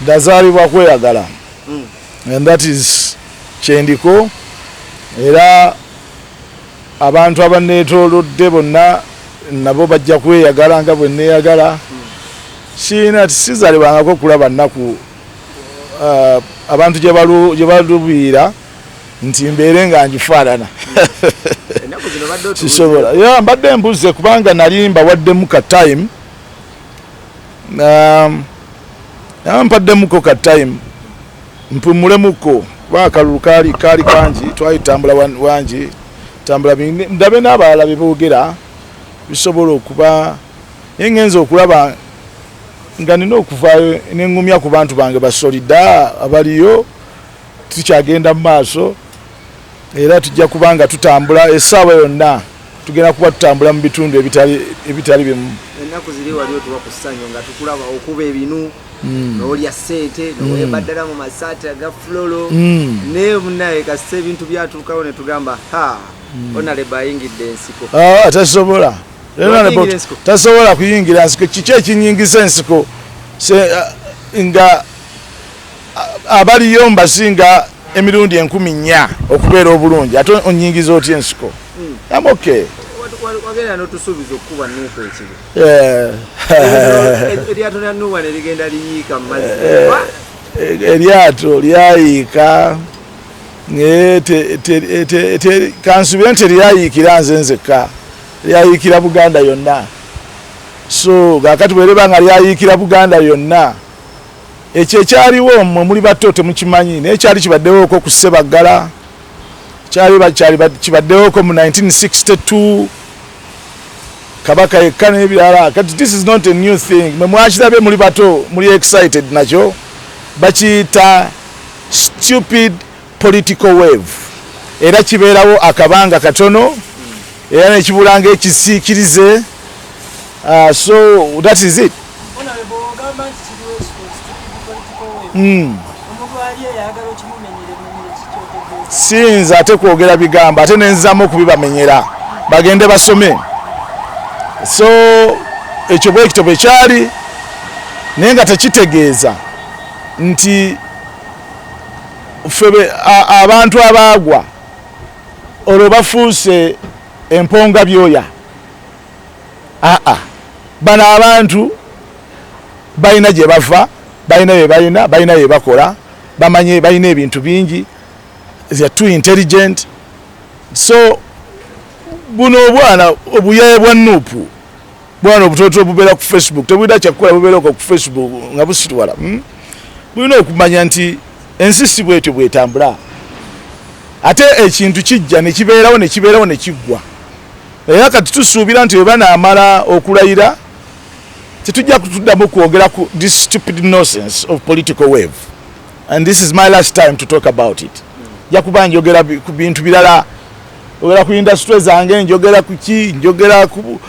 Ndazaalibwa kweyagala. And that is kyendiko. Era abantu abanneetoolodde bonna nabo bajja kweyagala nga bwe neeyagala. Siina sizaalibwangako kulaba nnaku abantu gye baluubirira nti mbeere nga ngifaanana. Sisobola. Mbadde mbuze kubanga nali mbawaddemu ka time. Mpaddemuko ka time mpumulemuko kuba akalulu kaali kangi twayitambula wangi tambula ndabe n'abalala bye boogera bisobola okuba ngenza okulaba nga nina okuvaayo n'engumya ku bantu bange basolida abaliyo tukyagenda mu maaso era tujja kubanga tutambula essaawa yonna tugenda kuba tutambula mu bitundu ebitali bimu. Ennaku ziri wali otuwa ku ssanyu nga tukulaba okuba ebinu n'olya ssente n'owebaddala mu masaati aga fulolo naye munaye kasita ebintu byatuukawo ne tugamba Honorable ayingidde ensiko. Tasobola. Tasobola kuyingira nsiko. Kiki ekinyingisa ensiko nga abaliyo mbasinga emirundi 1000 okubeera obulungi ate onyingiza otya ensiko. I'm okay. Wagenda n'otusuubiza okukuba Nuupu ekiro. Eryato lya Nuupu ne ligenda liyiika mu mazzi. Eryato lyayiika kansubire nti lyayiikira nze nzekka lyayiikira Buganda yonna. So kaakati bw'ereba nga lyayiikira Buganda yonna ekyo ekyaliwo mmwe muli bato temukimanyi naye kyali kibaddewoko ku Saagala kibaddewoko mu 1962 Kabaka yekka n'ebirala. Kati this is not a new thing. Mwakirabe muli bato muli excited nakyo bakiyita stupid political wave. Era kibeerawo akabanga katono era nekibulanga ekisiikirize. So that is it. Sinza ate kwogera bigamba ate nenzaamu okubibamenyera bagende basome. So ekyo bwe kitabo kyali naye nga tekitegeeza nti febe abantu abaagwa olwo bafuuse emponga byoya. Bano abantu balina gye bava balina bye bakola bamanye balina ebintu bingi. They are too intelligent. So buno obwana obuyaye bwa Nuupu bwana obutoto bubeera ku Facebook tebulina kyakukola bubeera ku Facebook nga busitwala. Bulina okumanya nti ensi si bwetyo bwetambula ate ekintu kijja ne kibeerawo ne kiggwa. Era kati tusuubira nti weba naamala okulayira tetujja kutuddamu kwogera ku this stupid nonsense of political wave. And this is my last time to talk about it. Jakuba njogera ku bintu birala ogera ku industry zange njogera ku ki njogera ku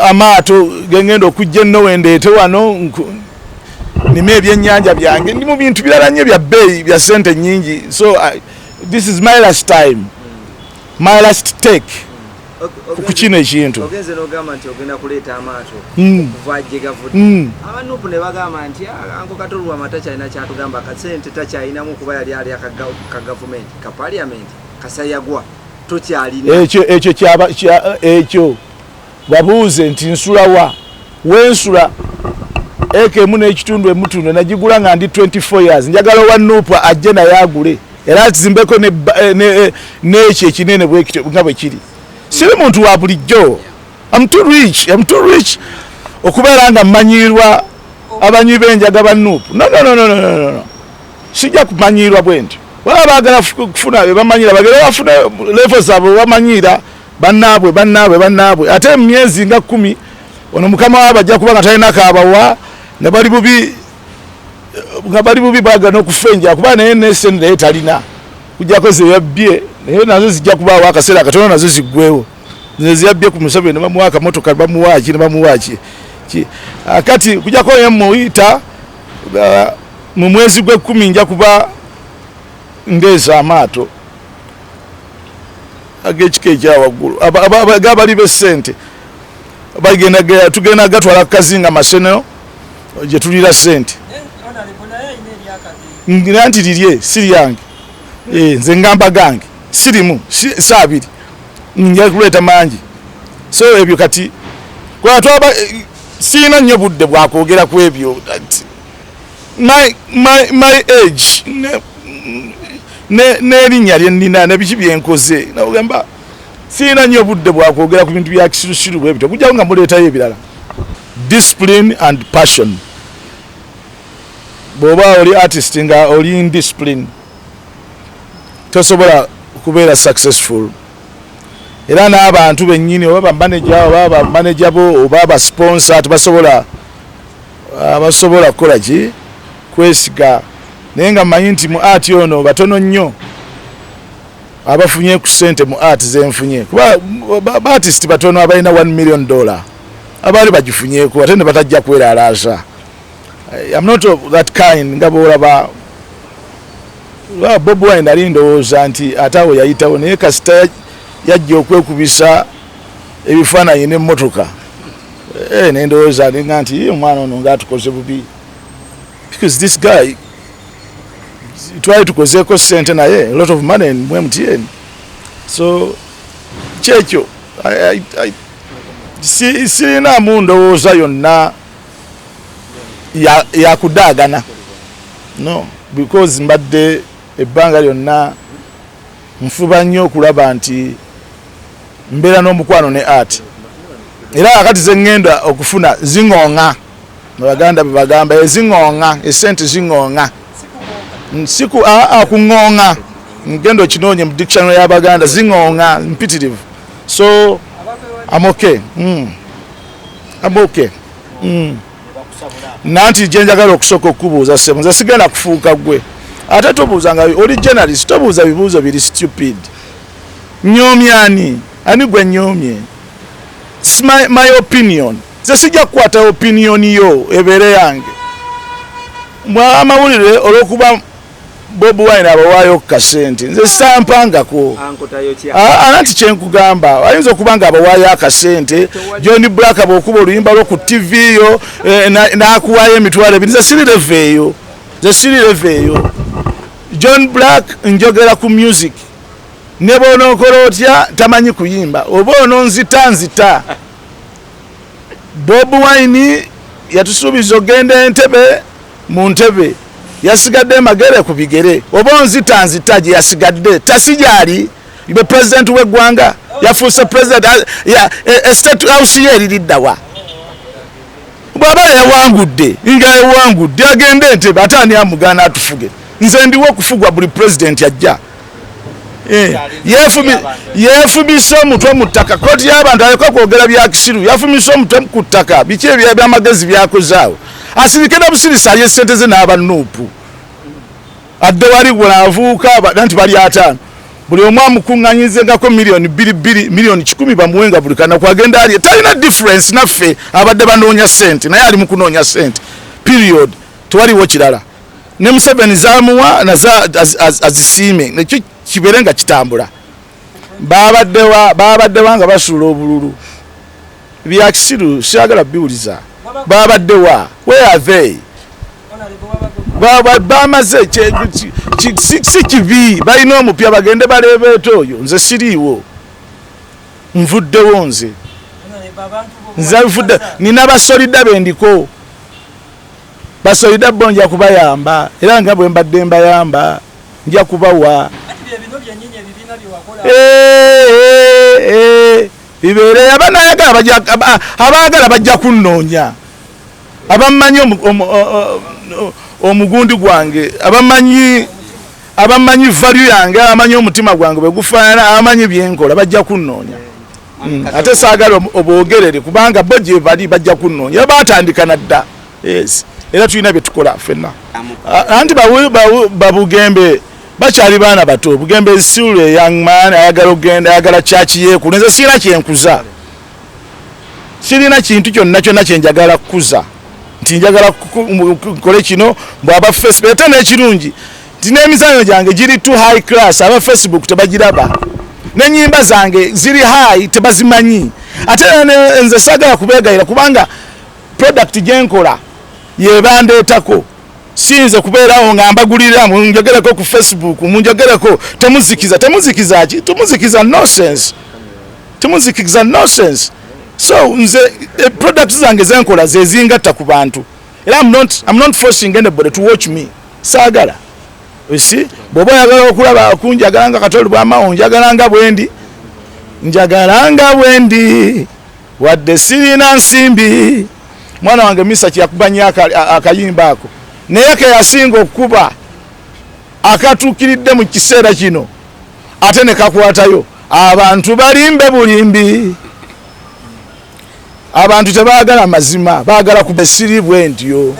amaato gengendo okujja nno wendeete wano nime ebyennyanja byange ndi mu bintu birala nnyo bya bbeeyi bya sente nnyingi. So this is my last time, my last take ku kino ekintu. Ogenze n'ogamba nti ogenda kuleeta amaato okuva gye gavudde. Abanuupu ne bagamba nti Anko Kato Lubwama takyalina kyatugamba kasente takyalinamu kuba yali ali ka gavumenti ka parliament kasayagwa tokyalina. Ekyo babuuze nti nsulawa wensula ekemu n'ekitundu emutundu nagigula nga ndi 24 years njagala wa Nuupu ajje naye agule era akizimbeko n'ekyo ekinene nga bwe kiri. Siri muntu wa bulijjo. I'm too rich okubeera nga mmanyirwa abanywi b'enjaga ba Nuupu. No. Sijja kumanyirwa bwentyo. Wala baagala kufuna be bamanyira bagere bafune level zaabwe bamanyira bannaabwe ate emyezi nga 10 ono mukama wabo ajja kuba nga talina kaabawa nga bali bubi baagana okufenja kuba naye nesente naye talina kujjako ze yabbye naye nazo zijja kubaawo akaseera katono nazo ziggwewo zeyabbye ku Museveni ne bamuwa akamotoka bamuwaaki kati kujjako yemmuyita mu mwezi gwe10 nja kuba ndeeza amaato agekika ekyawaggulu abali b'essente tugenda gatwala kazinga Maseno gye tulira ssente nti lirye siri yange nze ngamba gange sirimu saabiri nja kuleeta mangi so ebyo kati kwatwaba siina nnyo budde bwakwogera ku ebyo my age n'erinnya lye nnina ne biki byenkoze nagamba siina nnyo budde bwakwogera ku bintu bya kisirusiru bwe bityo kujjawo nga muleetayo ebirala. Discipline and passion. Bw'oba oli artist nga oli in discipline tosobola kubeera successful. Era n'abantu bennyini oba bamanager oba bamanager bo oba basponsor tebasobola abasobola kukola ki kwesiga naye nga mmanyi nti mu art ono batono nnyo abafunye ku ssente mu art zenfunye kuba artist batono abalina $1 million abaali bagifunyeeko ate ne batajja kweralaasa. I'm not of that kind nga boolaba Bobi Wine ali ndowooza nti ate awo yayitawo naye kasita yajja okwekubisa ebifaananyi n'emmotoka nendowooza nga nti omwana ono ngaatukoze bubi because this guy twali tukozeeko ssente naye a lot of money mu MTN so kyekyo sirinaamu ndowooza yonna yakudaagana no because mbadde ebbanga lyonna nfuba nnyo okulaba nti mbeera n'omukwano ne art era akati zeŋŋenda okufuna ziŋŋoŋa abaganda bwe bagamba eziŋŋoŋa essente ziŋŋoŋa nsiku kuŋŋoŋa ngenda okinoonya mu dictionary y'abaganda ziŋŋoŋa mpitirivu so I'm okay. I'm okay. Nanti gye njagala okusooka okubuuza ssebo nze sigenda kufuuka gwe ate tobuuza nga oli journalist tobuuza bibuuzo biri stupid nyoomyani ani gwe nyoomye my opinion nze sijja kukwata opinion yo ebeere yange amawulire olw'okuba Bobi Wine abawaayo kasente nze sampangako anti kyenkugamba ayinza okuba nga abawaayo akasente John Black bw'okuba oluyimba lwo ku TV yo n'akuwaayo emitwalo ebiri nze siri leveeyo John Black njogera ku music ne bw'onookola otya tamanyi kuyimba oba ononzita Bobi Wine yatusuubiza ogenda Entebbe mu Ntebbe yasigadde magere ku bigere oba onzita gye yasigadde tasijali ibe president w'eggwanga yafuuse president state house ye eririddawa bw'aba yawangudde nga yawangudde agende Entebbe ate ani amugaana atufuge nze ndiwo okufugwa buli president yajja yefumisa omutwe mu ttaka kooti y'abantu aleka kwogera bya kisiru yafumisa omutwe ku ttaka biki ebyamagezi byakozaawo asirike na busirisa alye ssente ze n'abanuupu adde wali gwenavuuka nti bali 5 buli omu amukuŋŋanyizengako miliyoni 2 miliyoni 10 bamuwenga buli kanaku agenda alye talina difference naffe abadde banoonya ssente naye ali mu kunoonya ssente period tewaliwo kirala ne Museveni zaamuwa nazo azisiime nekyo kibeere nga kitambula babaddewa nga basuula obululu bya kisiru siagala biwuliza babaddewa where are they bamaze si kibi balina omupya bagende baleebeeta oyo nze siriiwo nvuddewo nze nvudde nina basolida bendiko basolida bo nja kubayamba era nga bwe mbadde mbayamba nja kubawa bibeere abaagala bajja kunnoonya abamanyi omugundi gwange abamanyi value yange abamanyi omutima gwange bwe gufaanana abamanyi byenkola bajja kunnoonya ate saagala obwogerere kubanga bo gye bali bajja kunnoonya baatandika nadda era tulina bye tukola ffenna anti babugembe bakyali baana bato bugembe still a young man ayagala ogenda ayagala chachi yeku nze sirina kyenkuza sirina kintu kyonna kyenjagala kukuza nti njagala nkole kino bw'aba Facebook ate n'ekirungi nti n'emizanyo gyange giri too high class aba Facebook tebagiraba n'ennyimba zange ziri high tebazimanyi ate nze saagala kubeegayira kubanga product gyenkola yebandeetako sinze kubeerawo nga mbagulira munjogereko ku Facebook munjogereko temuzikiza ki tumuzikiza nonsense so nze products zange zenkola zezingatta ku bantu era I'm not forcing anybody to watch me saagala you see bwoba oyagala okulaba kunjagalanga Kato Lubwama onjagalanga bwendi wadde sirina nsimbi mwana wange Misa kyakubanya akayimba ako naye ke yasinga okuba akatuukiridde mu kiseera kino ate ne kakwatayo abantu balimbe bulimbi abantu tebaagala mazima baagala kubesiri bwentyo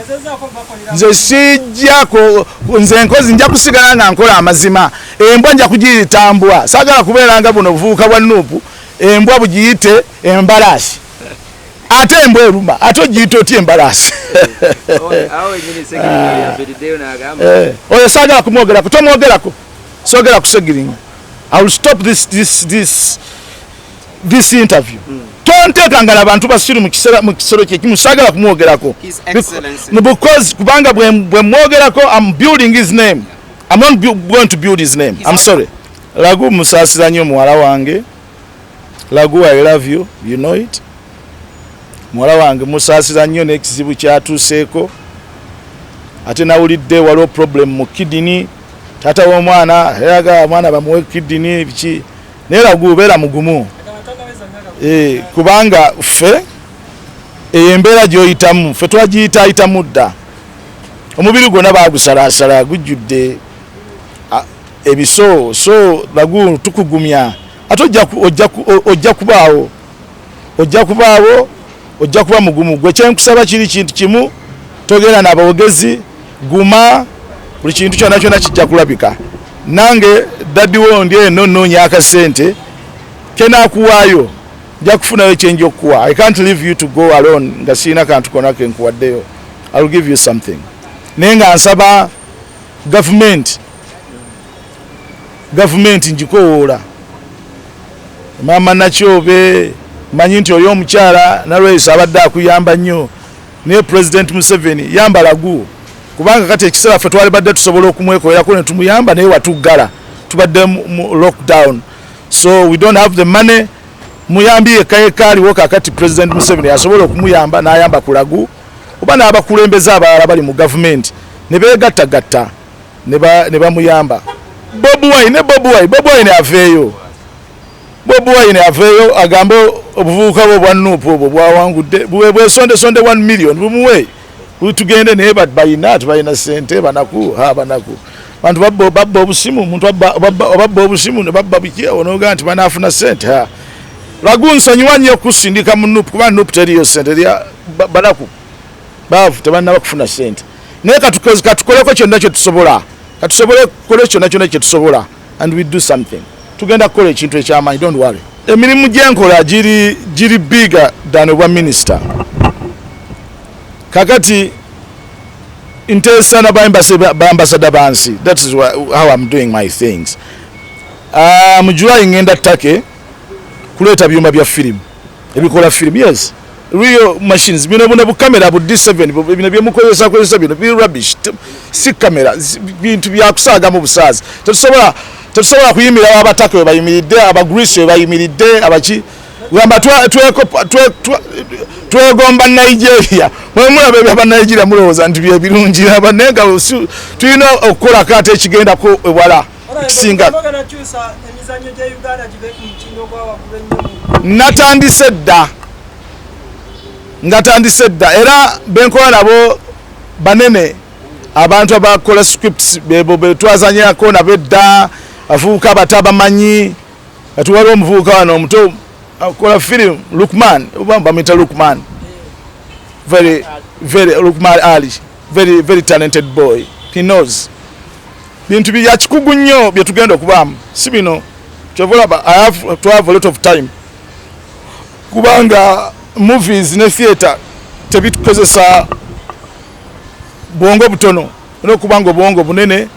nze sijjako nze nkozi nja kusigala nga nkola amazima embwa nja kugiyitambwa saagala kubeeranga buno buvubuka bwa Nuupu embwa bugiyite embalaasi ate embwa eruma ate ogiyita otya embalaasi oyo saagala kumwogerako tomwogerako sogera kusegiringa I will stop this interview tonteekanga n'abantu basiru mu kisero kyekimu saagala kumwogerako because kubanga bwe mwogerako I'm building his name. I'm not going to build his name. I'm sorry. Lagu musaasira nnyo muwala wange. Lagu I love you. You know it. Muwala wange musaasira nnyo n'ekizibu kyatuuseeko ate nawulidde waliwo problem mu kidini taata w'omwana yaga mwana bamuwe kidini biki naye Lagu beera mugumu kubanga ffe embeera gy'oyitamu ffe twagiyita ayitamu dda omubiri gwonna baagusalaasala gujjudde ebiso so Lagu tukugumya ate ojja kuba mugumu gwe kyenkusaba kiri kintu kimu togera n'abawogezi guma buli kintu kyonna kijja kulabika nange daddiwo ndi eno nnoonya akasente kenaakuwaayo nja kufunayo kyenja okuwa. I can't leave you to go alone nga siina kantu konna kenkuwaddeyo. I will give you something naye nga nsaba gavumenti njikowoola maama Nakyobe manyi nti oyo omukyala nalweyisa abadde akuyamba nnyo naye President Museveni yamba Lagu kubanga kati ekiseera ffe twali badde tusobola okumwekolerako ne tumuyamba naye watuggala tubadde mu lockdown so we don't have the money muyambi yekka aliwo kakati President Museveni asobola okumuyamba n'ayamba ku Lagu oba n'abakulembeze abalala bali mu gavumenti ne beegattagatta ne bamuyamba Bobi Wine aveeyo agambe obuvubuka bwe bwa Nuupu obwo bwawangudde bwesonde 1 million bumuwe tugende naye balina sente banaku bantu babba obusimu muntu babba obusimu ne babba biki onoga nti banafuna sente Lagu nsonyiwa nnyo okusindika mu Nuupu kuba Nuupu teriyo sente banaku baavu tebanaba kufuna sente naye katukoleko kyonna kye tusobola tusobola and we do something tugenda kukola ekintu ekyamaanyi don't worry emirimu gyenkola giri bigger than obwa minister kakati nteesa n'abambasada bansi that is how I'm doing my things mu July ngenda Take kuleeta byuma bya film ebikola film yes real machines bino bu kamera bu D7 bino byemukozesa bino bi rubbish si kamera bintu byakusaaga mu busaazi tetusobola kuyimira abataka bayimiridde abagreece bayimiridde abaki gamba twegomba Nigeria mwemulaba byaba Nigeria mulowooza nti byebirungi abanenga tulina okukola kate ekigenda ko ewala kisinga natandise dda era benkola nabo banene abantu abakola scripts bebo twazanyako nabedda afuuka batabamanyi atuwaliwo omuvubuka wano omuto akola film Lukman bamwita Lukman Lukman Ali very talented boy he knows bintu bya kikugu nnyo bye tugenda okubaamu si bino kyovolaba I have to have a lot of time kubanga movies ne theater tebitukozesa bwongo butono n'okubanga obwongo bunene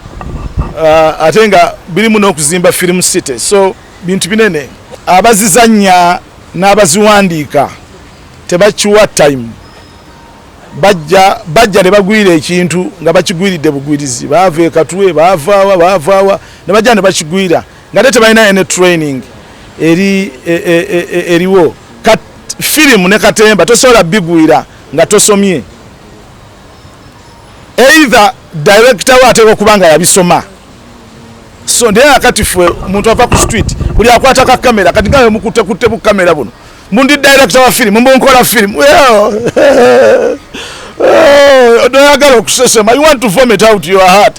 ate nga birimu n'okuzimba film city so bintu binene abazizanya n'abaziwandiika tebakiwa time bajja ne bagwira ekintu nga bakigwiridde bugwirizi baava ekatwe baavaawa ne bajja ne bakigwira nga te tebalina ene training eriwo firimu ne katemba tosobola bigwira nga tosomye either director we ateeka okuba nga yabisoma so naye akati ffe omuntu ava ku street buli akwata ka kamera kati ngawe mukutte bu kamera buno mundi director wa firimu mbunkola firimu oyagala okusesema you want to vomit out your heart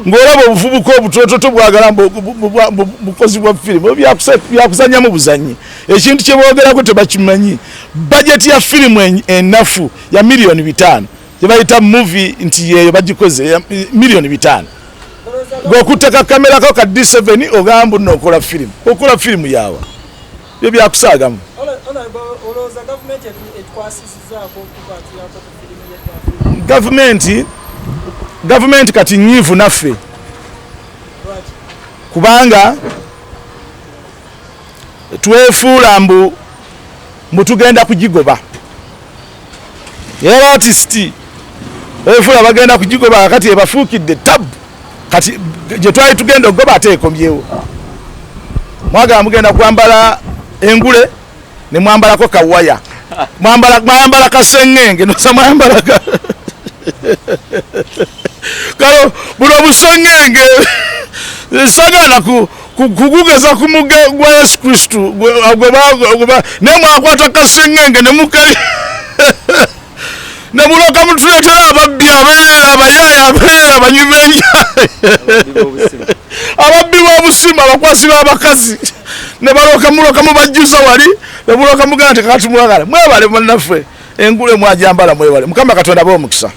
ng'olaba obuvubuka obutototo bwagala bukozi bwa firimu byakusannyamu buzanyi ekintu kye boogerako tebakimanyi bajeti ya firimu ennafu ya miliyoni 5 gye bayita movie nti yeyo bagikoze miliyoni 5 ng'okutteka kamera ko ka D7 ogamba nno okola firimu yawa byo byakusaagamu gavumenti kati nyiivu naffe kubanga twefuula mbu tugenda kugigoba era artisti twefuula bagenda kugigoba kati ebafuukidde tabu kati gye twali tugenda okugoba ate ekomyewo mwagala mugenda kwambala engule ne mwambalako kawaya mwambala kasengenge nosa mwambala kalo buno busengenge sagala kugugeza kumuga gwa Yesu Kristo ne mwakwata kasengenge ne mukali ne muloka mutuletera ababbi abeera abayaya abeera abanyumenja ababbi b'obusima abakwasi b'abakazi ne muloka mubajjuza wali ne muloka mugana tekati mwagala mwebale bannaffe engule mwajambala mwebale Mukama Katonda b'omukisa.